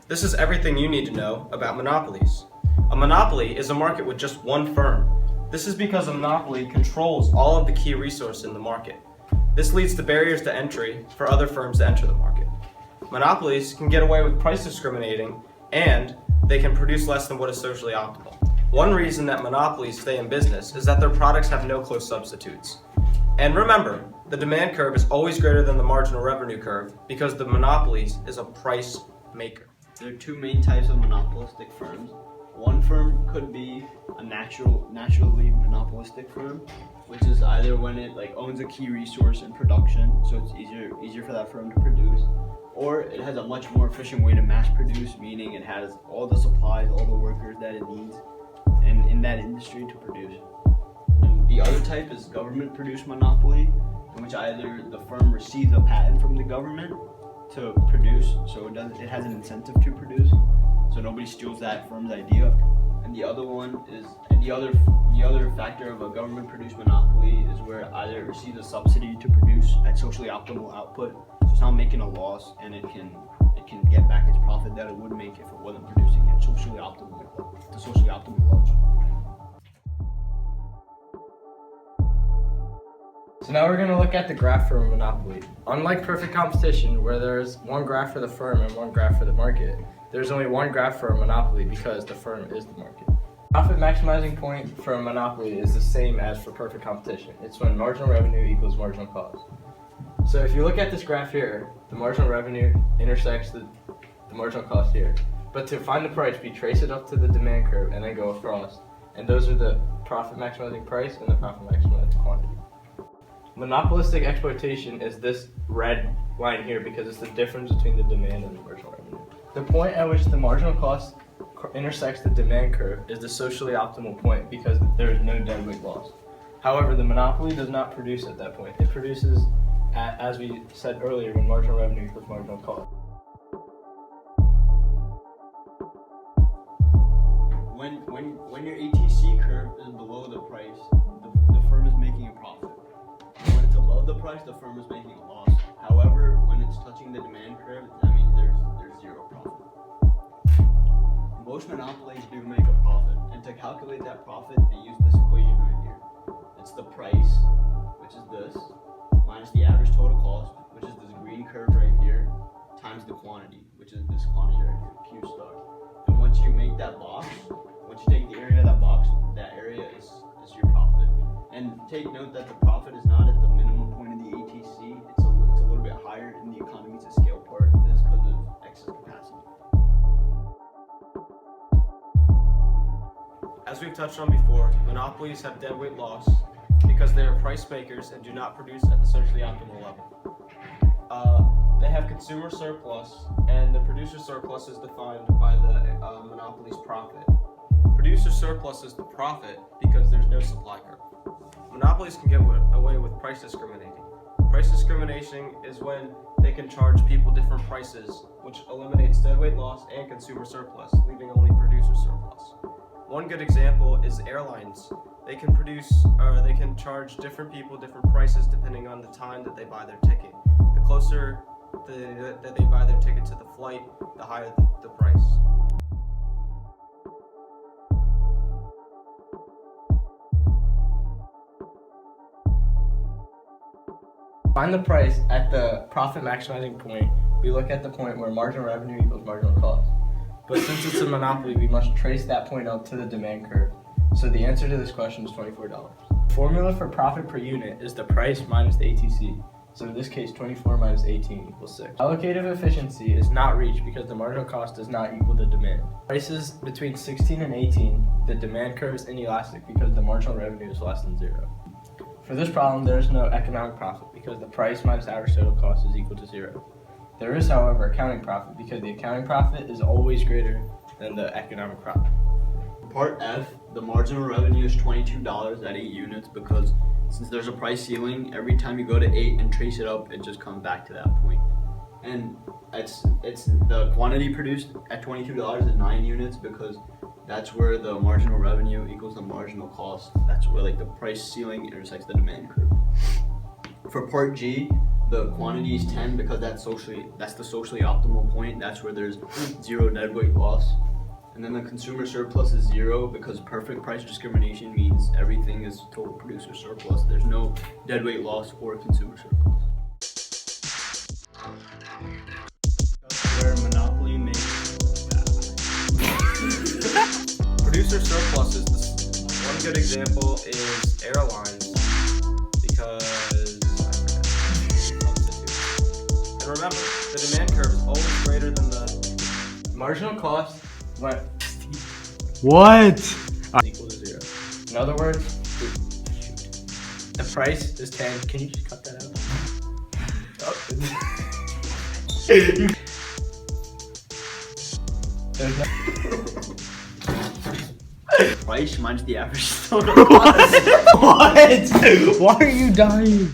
This is everything you need to know about monopolies. A monopoly is a market with just one firm. This is because a monopoly controls all of the key resources in the market. This leads to barriers to entry for other firms to enter the market. Monopolies can get away with price discriminating, and they can produce less than what is socially optimal. One reason that monopolies stay in business is that their products have no close substitutes. And remember, the demand curve is always greater than the marginal revenue curve because the monopolies is a price maker. There are two main types of monopolistic firms. One firm could be a naturally monopolistic firm, which is either when it owns a key resource in production, so it's easier for that firm to produce, or it has a much more efficient way to mass produce, meaning it has all the supplies, all the workers that it needs in that industry to produce. And the other type is government-produced monopoly, in which either the firm receives a patent from the government to produce, so it has an incentive to produce, so nobody steals that firm's idea. And the other one is, the other factor of a government-produced monopoly is where either it receives a subsidy to produce at socially optimal output, so it's not making a loss, and it can get back its profit that it would make if it wasn't producing at socially optimal level. So now we're going to look at the graph for a monopoly. Unlike perfect competition, where there's one graph for the firm and one graph for the market, there's only one graph for a monopoly because the firm is the market. Profit maximizing point for a monopoly is the same as for perfect competition. It's when marginal revenue equals marginal cost. So if you look at this graph here, the marginal revenue intersects the marginal cost here. But to find the price, we trace it up to the demand curve and then go across. And those are the profit maximizing price and the profit maximizing quantity. Monopolistic exploitation is this red line here because it's the difference between the demand and the marginal revenue. The point at which the marginal cost intersects the demand curve is the socially optimal point because there is no deadweight loss. However, the monopoly does not produce at that point. It produces at, as we said earlier, when marginal revenue equals marginal cost. When your ATC curve is below the price, the firm is making a profit. When it's above the price, the firm is making a loss. However, when it's touching the demand curve, that means there's zero profit. Most monopolies do make a profit, and to calculate that profit, they use this equation right here. It's the price, which is this, minus the average total cost, which is this green curve right here, times the quantity, which is this quantity right here, Q star. And once you make that box, once you take the area of that box, that area is your profit. And take note that the profit is not at the minimum point of the ATC, it's a little bit higher in the economies of scale part of this because of excess capacity. As we've touched on before, monopolies have deadweight loss because they are price makers and do not produce at the socially optimal level. They have consumer surplus, and the producer surplus is defined by the monopoly's profit. Producer surplus is the profit because there's no supply curve. Monopolies can get away with price discriminating. Price discrimination is when they can charge people different prices, which eliminates deadweight loss and consumer surplus, leaving only producer surplus. One good example is airlines. They can charge different people different prices depending on the time that they buy their ticket. The closer that they buy their ticket to the flight, the higher the price. Find the price at the profit maximizing point. We look at the point where marginal revenue equals marginal cost. But since it's a monopoly, we must trace that point up to the demand curve. So the answer to this question is $24. The formula for profit per unit is the price minus the ATC. So in this case, 24 minus 18 equals 6. Allocative efficiency is not reached because the marginal cost does not equal the demand. Prices between 16 and 18, the demand curve is inelastic because the marginal revenue is less than 0. For this problem, there is no economic profit because the price minus average total cost is equal to 0. There is, however, accounting profit because the accounting profit is always greater than the economic profit. Part F, the marginal revenue is $22 at 8 units because since there's a price ceiling, every time you go to 8 and trace it up, it just comes back to that point. And it's the quantity produced at $22 is 9 units because that's where the marginal revenue equals the marginal cost. That's where the price ceiling intersects the demand curve. For part G, the quantity is 10 because that's the socially optimal point. That's where there's zero deadweight loss. And then the consumer surplus is 0 because perfect price discrimination means everything is total producer surplus. There's no deadweight loss or consumer surplus. Where monopoly makes Producer surplus is one good example is airlines because and remember the demand curve is always greater than the Marginal cost went What? equal to 0. in other words, the price is 10. Can you just cut that out? There's no Price minus the average total. What? Why are you dying?